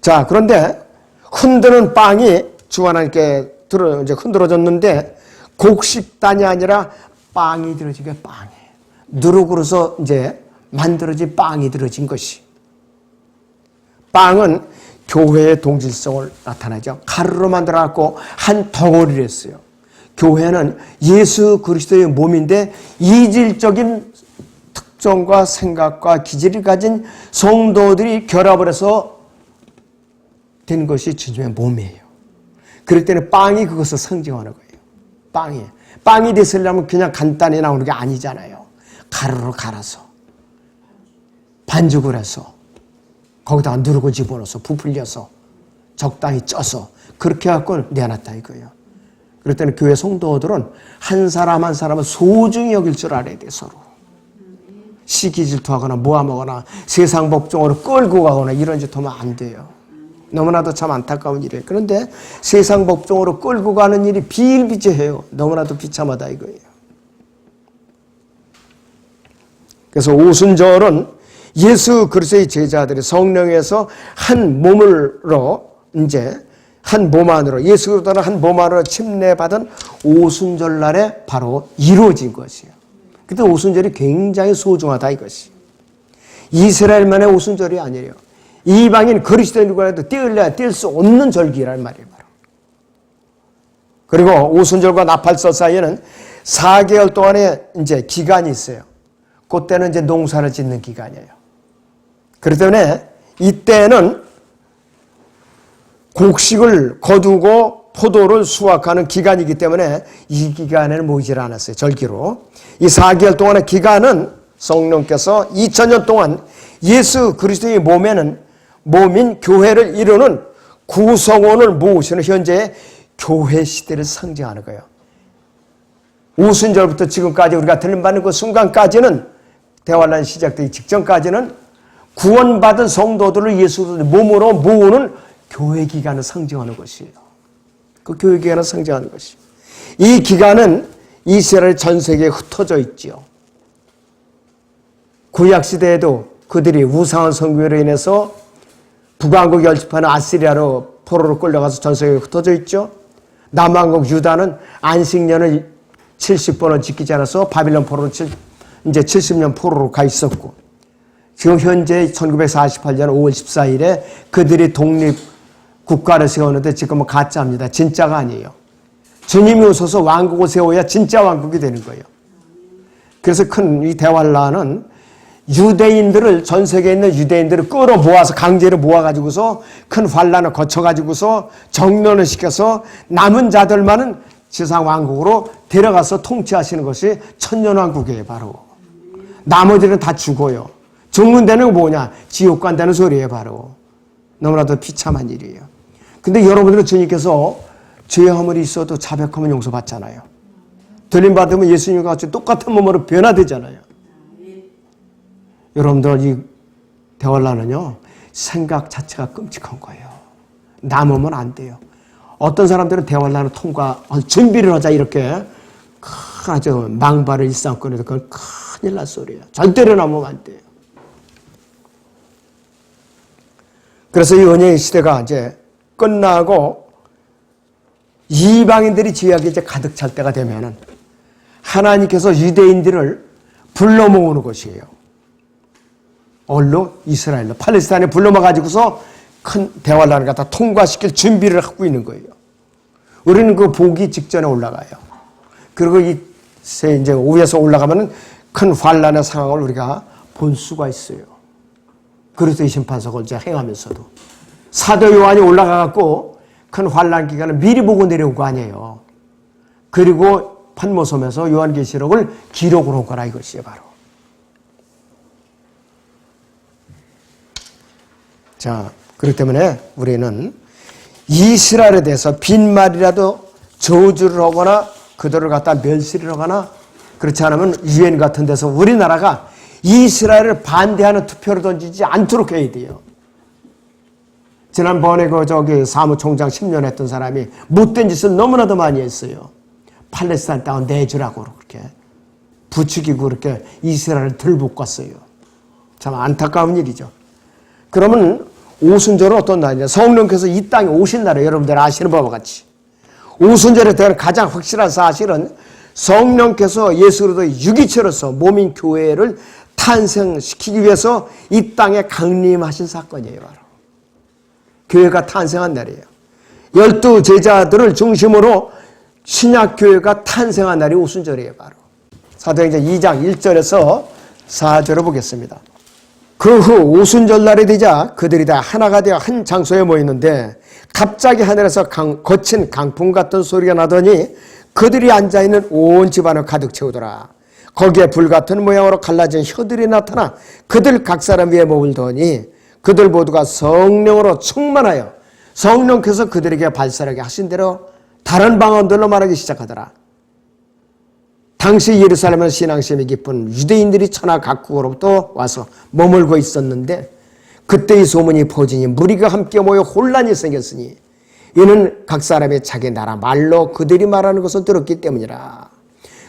자, 그런데 흔드는 빵이 주 하나님께 이제 흔들어졌는데 곡식단이 아니라 빵이 들어지게 빵이. 누룩으로서 이제 만들어진 빵이 들어진 것이. 빵은 교회의 동질성을 나타내죠. 가루로 만들어갖고 한 덩어리를 했어요. 교회는 예수 그리스도의 몸인데 이질적인 특성과 생각과 기질을 가진 성도들이 결합을 해서 된 것이 진정한 몸이에요. 그럴 때는 빵이 그것을 상징하는 거예요. 빵이 됐으려면 그냥 간단히 나오는 게 아니잖아요. 가루로 갈아서 반죽을 해서 거기다가 누르고 집어넣어서 부풀려서 적당히 쪄서 그렇게 해갖고 내놨다 이거예요. 그럴 때는 교회 성도들은 한 사람 한 사람은 소중히 여길 줄 알아야 돼. 서로 시기 질투하거나 모함하거나 세상 법정으로 끌고 가거나 이런 짓 하면 안 돼요. 너무나도 참 안타까운 일이에요. 그런데 세상 법정으로 끌고 가는 일이 비일비재해요. 너무나도 비참하다 이거예요. 그래서 오순절은 예수 그리스도의 제자들이 성령에서 한 몸으로 이제 한 몸 안으로 예수 그리스도는 한 몸 안으로 침례받은 오순절날에 바로 이루어진 것이에요. 그때 오순절이 굉장히 소중하다 이것이. 이스라엘만의 오순절이 아니에요. 이방인 그리스도인들과 해도 떼을래야 뗄 수 없는 절기란 말이에요. 바로. 그리고 오순절과 나팔절 사이에는 4개월 동안의 이제 기간이 있어요. 그때는 이제 농사를 짓는 기간이에요. 그렇기 때문에 이때는 곡식을 거두고 포도를 수확하는 기간이기 때문에 이 기간에는 모이질 않았어요. 절기로. 이 4개월 동안의 기간은 성령께서 2000년 동안 예수 그리스도의 몸인 교회를 이루는 구성원을 모으시는 현재의 교회 시대를 상징하는 거예요. 오순절부터 지금까지 우리가 들림받는 그 순간까지는 대환란 시작되기 직전까지는 구원받은 성도들을 예수 몸으로 모으는 교회 기간을 상징하는 것이에요. 그 교회 기간을 상징하는 것이에요. 이 기간은 이스라엘 전 세계에 흩어져 있지요. 구약시대에도 그들이 우상한 선교로 인해서 북왕국 열집하는 아시리아로 포로로 끌려가서 전 세계에 흩어져 있죠. 남왕국 유다는 안식년을 70번을 지키지 않아서 바빌론 포로로 이제 70년 포로로 가 있었고, 지금 현재 1948년 5월 14일에 그들이 독립 국가를 세우는데 지금은 가짜입니다. 진짜가 아니에요. 주님이 오셔서 왕국을 세워야 진짜 왕국이 되는 거예요. 그래서 큰 이 대환란은 유대인들을, 전 세계에 있는 유대인들을 끌어 모아서 강제로 모아가지고서 큰 환란을 거쳐가지고서 정론을 시켜서 남은 자들만은 지상 왕국으로 데려가서 통치하시는 것이 천년왕국이에요. 바로. 나머지는 다 죽어요. 죽는 데는 뭐냐? 지옥 간다는 소리예요. 바로. 너무나도 비참한 일이에요. 근데 여러분들은 주님께서 죄 허물이 있어도 자백하면 용서받잖아요. 들림받으면 예수님과 같이 똑같은 몸으로 변화되잖아요. 여러분들 이 대환란은요, 생각 자체가 끔찍한 거예요. 남으면 안 돼요. 어떤 사람들은 대환란을 통과할 준비를 하자 이렇게 아주 망발을 일삼거려도 그건 큰일 날 소리예요. 절대로 남으면 안 돼요. 그래서 이 은혜의 시대가 이제 끝나고 이방인들이 죄악이 이제 가득 찰 때가 되면은 하나님께서 유대인들을 불러 모으는 것이에요. 얼로 이스라엘로 팔레스타인에 불러 모아가지고서 큰 대환란을 갖다 통과시킬 준비를 하고 있는 거예요. 우리는 그 보기 직전에 올라가요. 그리고 이제 위에서 올라가면은 큰 환란의 상황을 우리가 볼 수가 있어요. 그리스도의 심판석을 이제 행하면서도 사도 요한이 올라가갖고 큰 환란 기간을 미리 보고 내려온 거 아니에요. 그리고 판모섬에서 요한계시록을 기록을 한 거라 이것이에요. 바로. 자, 그렇기 때문에 우리는 이스라엘에 대해서 빈말이라도 저주를 하거나 그들을 갖다 멸시를 하거나 그렇지 않으면 유엔 같은 데서 우리나라가 이스라엘을 반대하는 투표를 던지지 않도록 해야 돼요. 지난번에 사무총장 10년 했던 사람이 못된 짓을 너무나도 많이 했어요. 팔레스타인 땅을 내주라고 그렇게 부추기고 그렇게 이스라엘을 들볶았어요. 참 안타까운 일이죠. 그러면 오순절은 어떤 날이냐? 성령께서 이 땅에 오신 날에 여러분들 아시는 바와 같이 오순절에 대한 가장 확실한 사실은 성령께서 예수 그리스도의 유기체로서 몸인 교회를 탄생시키기 위해서 이 땅에 강림하신 사건이에요. 바로 교회가 탄생한 날이에요. 12 제자들을 중심으로 신약교회가 탄생한 날이 오순절이에요. 바로 사도행전 2장 1절에서 4절을 보겠습니다. 그 후 오순절 날이 되자 그들이 다 하나가 되어 한 장소에 모였는데 갑자기 하늘에서 거친 강풍 같은 소리가 나더니 그들이 앉아있는 온 집안을 가득 채우더라. 거기에 불같은 모양으로 갈라진 혀들이 나타나 그들 각 사람 위에 몸을 더니 그들 모두가 성령으로 충만하여 성령께서 그들에게 발설하게 하신 대로 다른 방언들로 말하기 시작하더라. 당시 예루살렘은 신앙심이 깊은 유대인들이 천하 각국으로부터 와서 머물고 있었는데 그때 이 소문이 퍼지니 무리가 함께 모여 혼란이 생겼으니 이는 각 사람이 자기 나라 말로 그들이 말하는 것을 들었기 때문이라.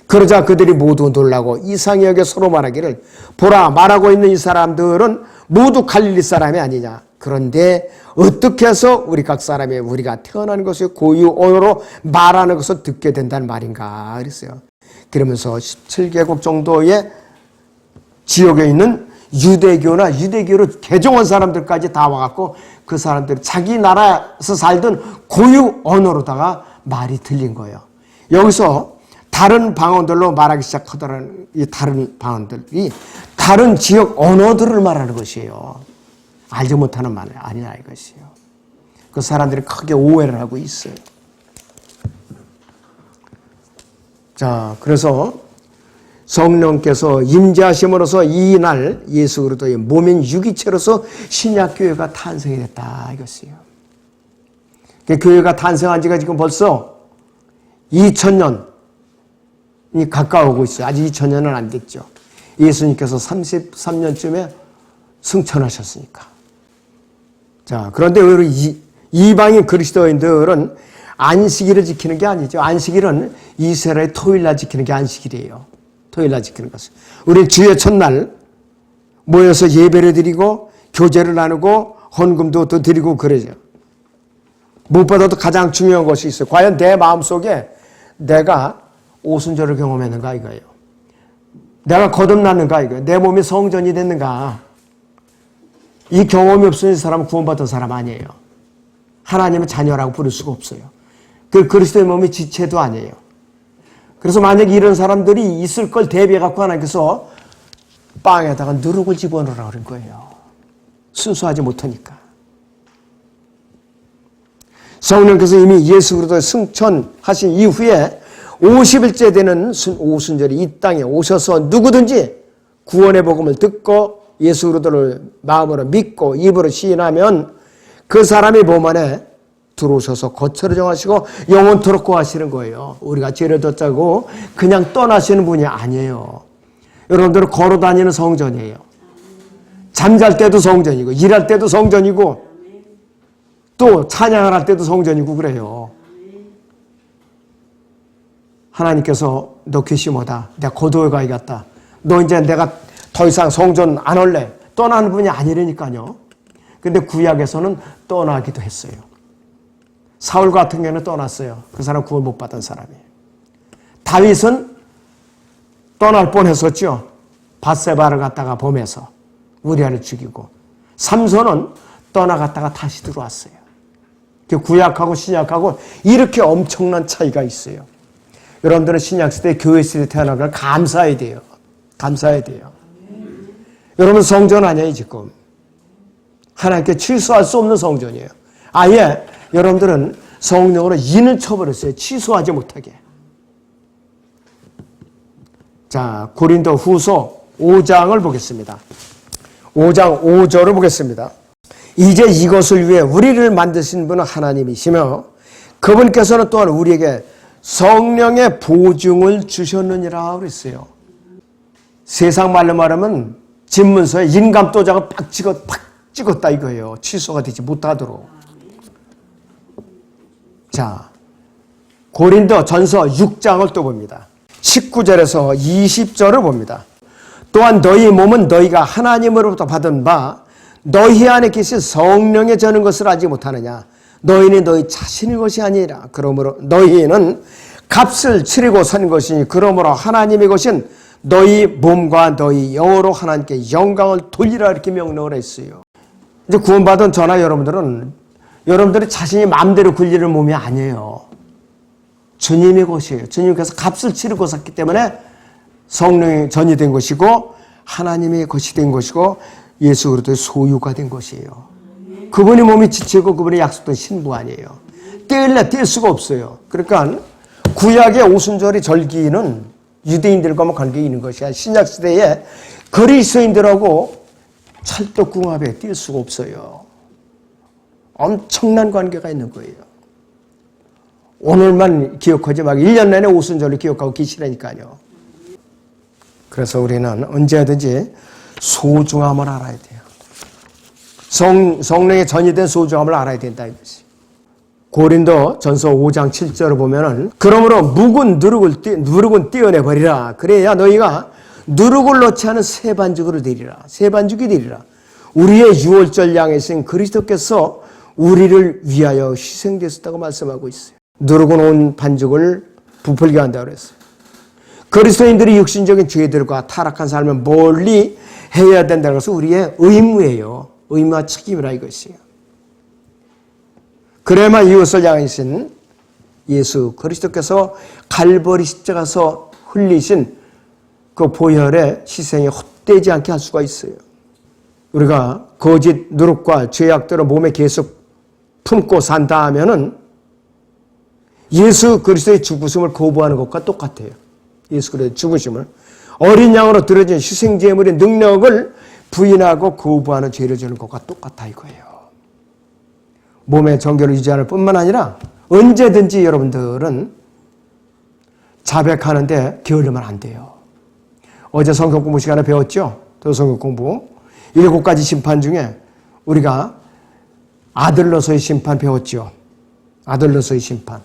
그러자 그들이 모두 놀라고 이상히 여겨 서로 말하기를 보라 말하고 있는 이 사람들은 모두 갈릴리 사람이 아니냐. 그런데 어떻게 해서 우리 각 사람이 우리가 태어난 것을 고유 언어로 말하는 것을 듣게 된다는 말인가 그랬어요. 그러면서 17개국 정도의 지역에 있는 유대교나 유대교로 개종한 사람들까지 다 와갖고 그 사람들이 자기 나라에서 살던 고유 언어로다가 말이 들린 거예요. 여기서 다른 방언들로 말하기 시작하더라는 이 다른 방언들이 다른 지역 언어들을 말하는 것이에요. 알지 못하는 말이 아니라 이것이에요. 그 사람들이 크게 오해를 하고 있어요. 자, 그래서 성령께서 임재하심으로써 이 날 예수 그리스도의 몸인 유기체로서 신약교회가 탄생이 됐다 이것이에요. 교회가 탄생한 지가 지금 벌써 2000년이 가까워오고 있어요. 아직 2000년은 안 됐죠. 예수님께서 33년쯤에 승천하셨으니까. 자, 그런데 우리 이방인 그리스도인들은 안식일을 지키는 게 아니죠. 안식일은 이스라엘의 토요일날 지키는 게 안식일이에요. 토요일날 지키는 것은. 우리 주의 첫날 모여서 예배를 드리고 교제를 나누고 헌금도 또 드리고 그러죠. 무엇보다도 가장 중요한 것이 있어요. 과연 내 마음속에 내가 오순절을 경험했는가 이거예요. 내가 거듭났는가 이거예요. 내 몸이 성전이 됐는가. 이 경험이 없으면 이 사람은 구원받은 사람 아니에요. 하나님의 자녀라고 부를 수가 없어요. 그 그리스도의 몸이 지체도 아니에요. 그래서 만약에 이런 사람들이 있을 걸 대비해갖고 하나님께서 빵에다가 누룩을 집어넣으라고 그런 거예요. 순수하지 못하니까. 성령께서 이미 예수 그리스도의 승천하신 이후에 50일째 되는 오순절이 이 땅에 오셔서 누구든지 구원의 복음을 듣고 예수 그리스도를 마음으로 믿고 입으로 시인하면 그 사람이 몸 안에 들어오셔서 거처를 정하시고 영원토록 거하시는 거예요. 우리가 죄를 덧자고 그냥 떠나시는 분이 아니에요. 여러분들은 걸어다니는 성전이에요. 잠잘 때도 성전이고 일할 때도 성전이고 또 찬양을 할 때도 성전이고 그래요. 하나님께서 너 괘씸하다. 내가 고도에 가야겠다. 너 이제 내가 더 이상 성전 안 올래. 떠나는 분이 아니라니까요. 근데 구약에서는 떠나기도 했어요. 사울 같은 경우는 떠났어요. 그 사람 구원 못 받은 사람이에요. 다윗은 떠날 뻔했었죠. 밧세바를 갖다가 범해서 우리아를 죽이고 삼손은 떠나갔다가 다시 들어왔어요. 구약하고 신약하고 이렇게 엄청난 차이가 있어요. 여러분들은 신약시대 교회시대에 태어난 걸 감사해야 돼요. 감사해야 돼요. 여러분 성전 아니에요 지금. 하나님께 취소할 수 없는 성전이에요. 아예 여러분들은 성령으로 인을 쳐버렸어요. 취소하지 못하게. 자, 고린도 후서 5장을 보겠습니다. 5장 5절을 보겠습니다. 이제 이것을 위해 우리를 만드신 분은 하나님이시며 그분께서는 또한 우리에게 성령의 보증을 주셨느니라 그랬어요. 세상 말로 말하면 집문서에 인감도장을 팍 찍었다 이거예요. 취소가 되지 못하도록. 자, 고린도 전서 6장을 또 봅니다. 19절에서 20절을 봅니다. 또한 너희 몸은 너희가 하나님으로부터 받은 바 너희 안에 계신 성령의 저는 것을 알지 못하느냐. 너희는 너희 자신의 것이 아니라 그러므로 너희는 값을 치르고 산 것이니 그러므로 하나님의 것인 너희 몸과 너희 영으로 하나님께 영광을 돌리라 이렇게 명령을 했어요. 이제 구원받은 저나 여러분들이 자신이 마음대로 굴리는 몸이 아니에요. 주님의 것이에요. 주님께서 값을 치르고 샀기 때문에 성령이 전이 된 것이고 하나님의 것이 된 것이고 예수 그리스도의 소유가 된 것이에요. 그분이 몸이 지치고 그분이 약속된 신부 아니에요. 뗄 수가 없어요. 그러니까 구약의 오순절의 절기는 유대인들과만 관계가 있는 것이야. 신약시대에 그리스도인들하고 찰떡궁합에 뛸 수가 없어요. 엄청난 관계가 있는 거예요. 오늘만 기억하지 말고 1년 내내 오순절을 기억하고 계시라니까요. 그래서 우리는 언제든지 소중함을 알아야 돼요. 성령의 전이 된 소중함을 알아야 된다 이것이. 고린도 전서 5장 7절을 보면은 그러므로 묵은 누룩은 떼어내버리라. 그래야 너희가 누룩을 넣지 않은 새 반죽을 되리라. 새 반죽이 되리라. 우리의 유월절 양이신 그리스도께서 우리를 위하여 희생되었다고 말씀하고 있어요. 누룩은 온 반죽을 부풀게 한다고 그랬어요. 그리스도인들이 육신적인 죄들과 타락한 삶을 멀리 해야 된다는 것은 우리의 의무예요. 의무와 책임이라 이것이에요. 그래야만 이웃을 향하신 예수 그리스도께서 갈보리 십자가에서 흘리신 그 보혈의 희생이 헛되지 않게 할 수가 있어요. 우리가 거짓 누룩과 죄악들을 몸에 계속 품고 산다 하면은 예수 그리스도의 죽으심을 거부하는 것과 똑같아요. 예수 그리스도의 죽으심을 어린 양으로 드려진 희생제물의 능력을 부인하고 거부하는 죄를 지는 것과 똑같아 이거예요. 몸의 정결을 유지하는 뿐만 아니라 언제든지 여러분들은 자백하는데 게을르면 안 돼요. 어제 성경 공부 시간에 배웠죠? 또 성경 공부 7가지 심판 중에 우리가 아들로서의 심판 배웠죠. 아들로서의 심판.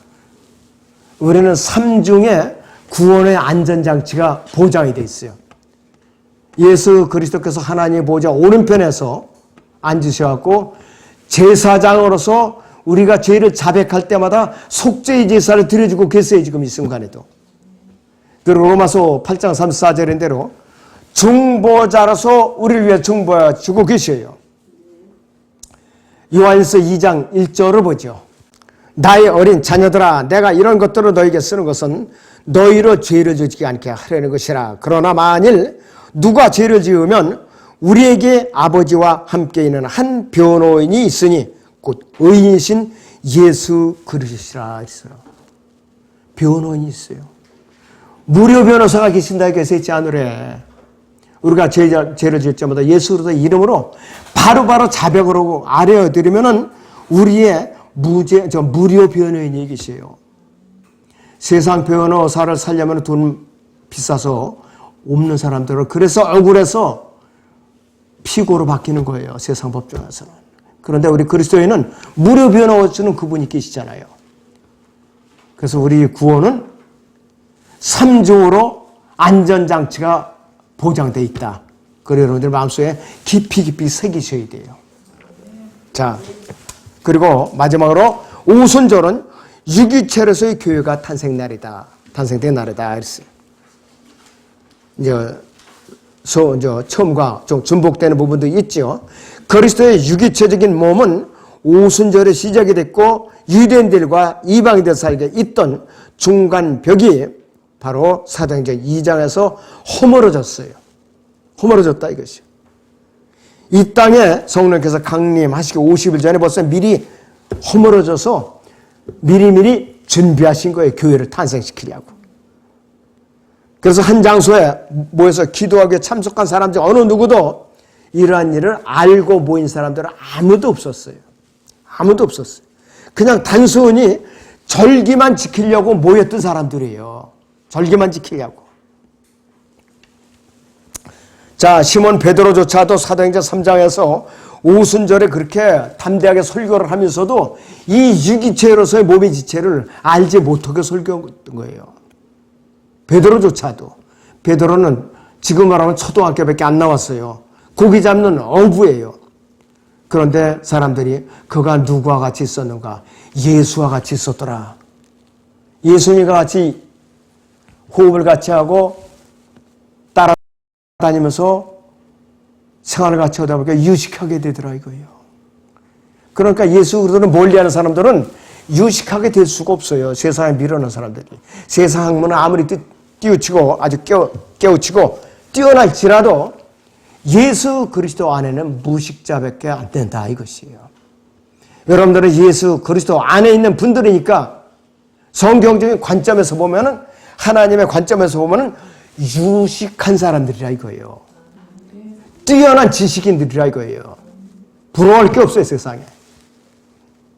우리는 3중에 구원의 안전장치가 보장이 되어 있어요. 예수 그리스도께서 하나님의 보좌 오른편에서 앉으셔갖고 제사장으로서 우리가 죄를 자백할 때마다 속죄의 제사를 드려주고 계세요. 지금 이 순간에도. 그리고 로마서 8장 34절인 대로 중보자로서 우리를 위해 중보해 주고 계셔요. 요한일서 2장 1절을 보죠. 나의 어린 자녀들아 내가 이런 것들을 너에게 쓰는 것은 너희로 죄를 지지 않게 하려는 것이라. 그러나 만일 누가 죄를 지으면 우리에게 아버지와 함께 있는 한 변호인이 있으니 곧 의인이신 예수 그리스도시라 했어요. 변호인이 있어요. 무료 변호사가 계신다 해서 있지 않으래. 우리가 죄를 지을 때마다 예수 그리스도 이름으로 바로바로 자백을 하고 아뢰어드리면은 우리의 무료 변호인이 계세요. 세상 변호사를 살려면 돈 비싸서 없는 사람들은 그래서 억울해서 피고로 바뀌는 거예요. 세상 법정에서는. 그런데 우리 그리스도인은 무료 변호 주는 그분이 계시잖아요. 그래서 우리 구원은 3중으로 안전장치가 보장되어 있다. 그래서 여러분들 마음속에 깊이 새기셔야 돼요. 자, 그리고 마지막으로 오순절은 유기체로서의 교회가 탄생된 날이다. 그랬어요. 이제 처음과 좀 중복되는 부분도 있죠. 그리스도의 유기체적인 몸은 오순절에 시작이 됐고 유대인들과 이방인들 사이에 있던 중간 벽이 바로 사도행전 2장에서 허물어졌어요. 허물어졌다 이것이요. 이 땅에 성령께서 강림하시기 50일 전에 벌써 미리 허물어져서 미리 준비하신 거예요. 교회를 탄생시키려고. 그래서 한 장소에 모여서 기도하기에 참석한 사람들 어느 누구도 이러한 일을 알고 모인 사람들은 아무도 없었어요. 아무도 없었어요. 그냥 단순히 절기만 지키려고 모였던 사람들이에요. 절기만 지키려고. 자, 시몬 베드로조차도 사도행전 3장에서 오순절에 그렇게 담대하게 설교를 하면서도 이 유기체로서의 몸의 지체를 알지 못하게 설교했던 거예요. 베드로조차도. 베드로는 지금 말하면 초등학교밖에 안 나왔어요. 고기 잡는 어부예요. 그런데 사람들이 그가 누구와 같이 있었는가? 예수와 같이 있었더라. 예수님과 같이 호흡을 같이 하고 따라다니면서 생활을 같이 하다 보니까 유식하게 되더라 이거예요. 그러니까 예수 그리스도를 멀리하는 사람들은 유식하게 될 수가 없어요. 세상에 미루는 사람들이. 세상 학문은 아무리 띄우치고 아주 깨우치고 뛰어날지라도 예수 그리스도 안에는 무식자밖에 안 된다 이것이에요. 여러분들은 예수 그리스도 안에 있는 분들이니까 성경적인 관점에서 보면은 하나님의 관점에서 보면은 유식한 사람들이라 이거예요. 뛰어난 지식인들이라 이거예요. 부러워할 게 없어요 세상에.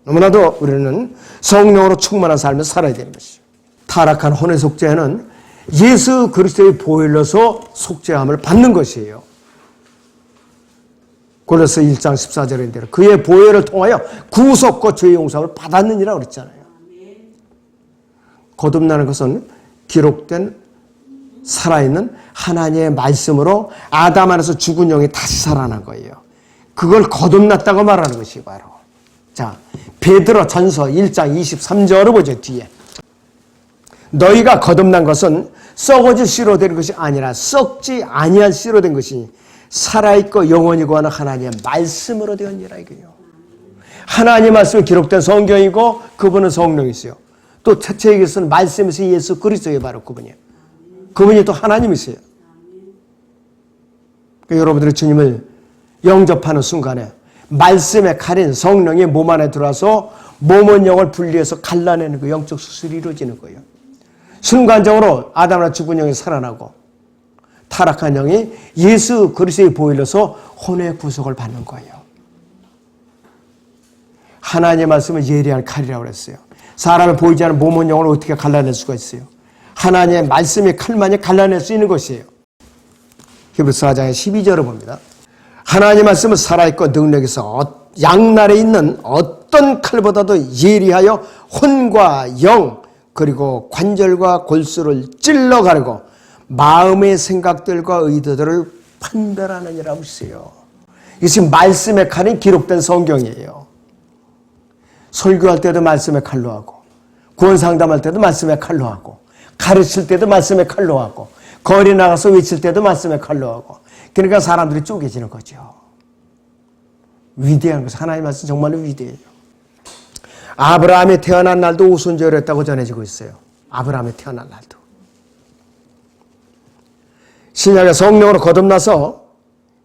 너무나도 우리는 성령으로 충만한 삶을 살아야 되는 것이죠. 타락한 혼의 속죄는 예수 그리스도의 보혈로서 속죄함을 받는 것이에요. 골로새 1장 14절인 대로 그의 보혈을 통하여 구속과 죄의 용서를 받았느니라 그랬잖아요. 거듭나는 것은 기록된 살아있는 하나님의 말씀으로 아담 안에서 죽은 영이 다시 살아난 거예요. 그걸 거듭났다고 말하는 것이 바로. 자, 베드로 전서 1장 23절을 보죠, 뒤에. 너희가 거듭난 것은 썩어질 씨로 된 것이 아니라 썩지 아니한 씨로 된 것이니 살아있고 영원히 구하는 하나님의 말씀으로 되었니라 이거예요. 하나님의 말씀이 기록된 성경이고 그분은 성령이세요. 또 최초에게서는 말씀이세요. 예수 그리스도의 바로 그분이에요. 그분이 또 하나님이세요. 그러니까 여러분들이 주님을 영접하는 순간에 말씀의 칼인 성령이 몸 안에 들어와서 몸은 영을 분리해서 갈라내는 그 영적 수술이 이루어지는 거예요. 순간적으로 아담이나 죽은 영이 살아나고 타락한 영이 예수 그리스도의 보혈로서 혼의 구속을 받는 거예요. 하나님의 말씀은 예리한 칼이라고 그랬어요. 사람이 보이지 않는 몸은 영을 어떻게 갈라낼 수가 있어요. 하나님의 말씀의 칼만이 갈라낼 수 있는 것이에요. 히브리서 4장의 12절을 봅니다. 하나님의 말씀은 살아있고 능력에서 양날에 있는 어떤 칼보다도 예리하여 혼과 영 그리고 관절과 골수를 찔러 가르고 마음의 생각들과 의도들을 판별하느니라고 했어요. 이것이 말씀의 칼인 기록된 성경이에요. 설교할 때도 말씀의 칼로 하고 구원상담할 때도 말씀의 칼로 하고 가르칠 때도 말씀의 칼로 하고 거리 나가서 외칠 때도 말씀의 칼로 하고 그러니까 사람들이 쪼개지는 거죠. 위대한 것은 하나님의 말씀 정말로 위대해요. 아브라함이 태어난 날도 오순절이었다고 전해지고 있어요. 아브라함이 태어난 날도. 신약의 성령으로 거듭나서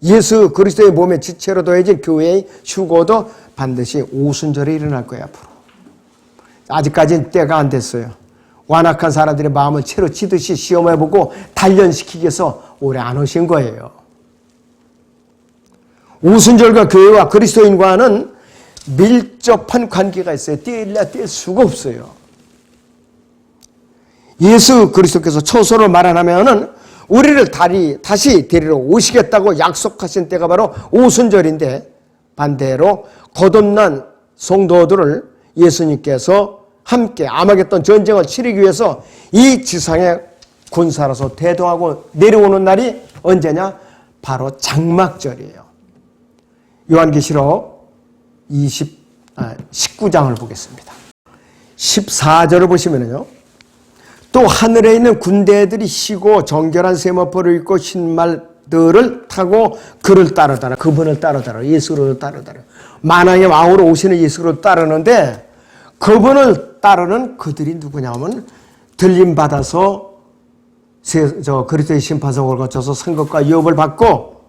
예수 그리스도의 몸의 지체로 더해진 교회의 휴거도 반드시 오순절에 일어날 거예요. 앞으로. 아직까지는 때가 안 됐어요. 완악한 사람들의 마음을 채로 치듯이 시험해보고 단련시키기 위해서 오래 안 오신 거예요. 오순절과 교회와 그리스도인과는 밀접한 관계가 있어요. 뗄 수가 없어요. 예수 그리스도께서 초소를 말하면은 우리를 다시 데리러 오시겠다고 약속하신 때가 바로 오순절인데 반대로 거듭난 성도들을 예수님께서 함께 아마겟돈 전쟁을 치르기 위해서 이 지상에 군사로서 대동하고 내려오는 날이 언제냐? 바로 장막절이에요. 요한계시록 19장을 보겠습니다. 14절을 보시면요. 또 하늘에 있는 군대들이 쉬고 정결한 세마포를 입고 신말들을 타고 그를 따르더라. 그분을 따르더라. 예수를 따르더라. 만왕의 왕으로 오시는 예수를 따르는데 그분을 따르는 그들이 누구냐면 들림받아서 그리스도의 심판석을 거쳐서 선것과 유업을 받고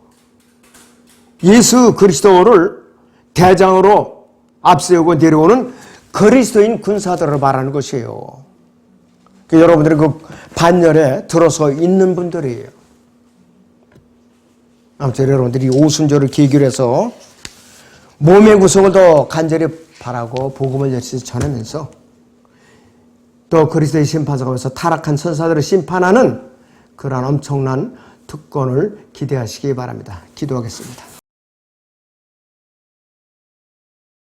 예수 그리스도를 대장으로 앞세우고 내려오는 그리스도인 군사들을 말하는 것이에요. 여러분들이 그 반열에 들어서 있는 분들이에요. 아무튼 여러분들이 오순절을 계기로 해서 몸의 구속을 더 간절히 바라고 복음을 열심히 전하면서 또 그리스도의 심판석에서 타락한 천사들을 심판하는 그런 엄청난 특권을 기대하시기 바랍니다. 기도하겠습니다.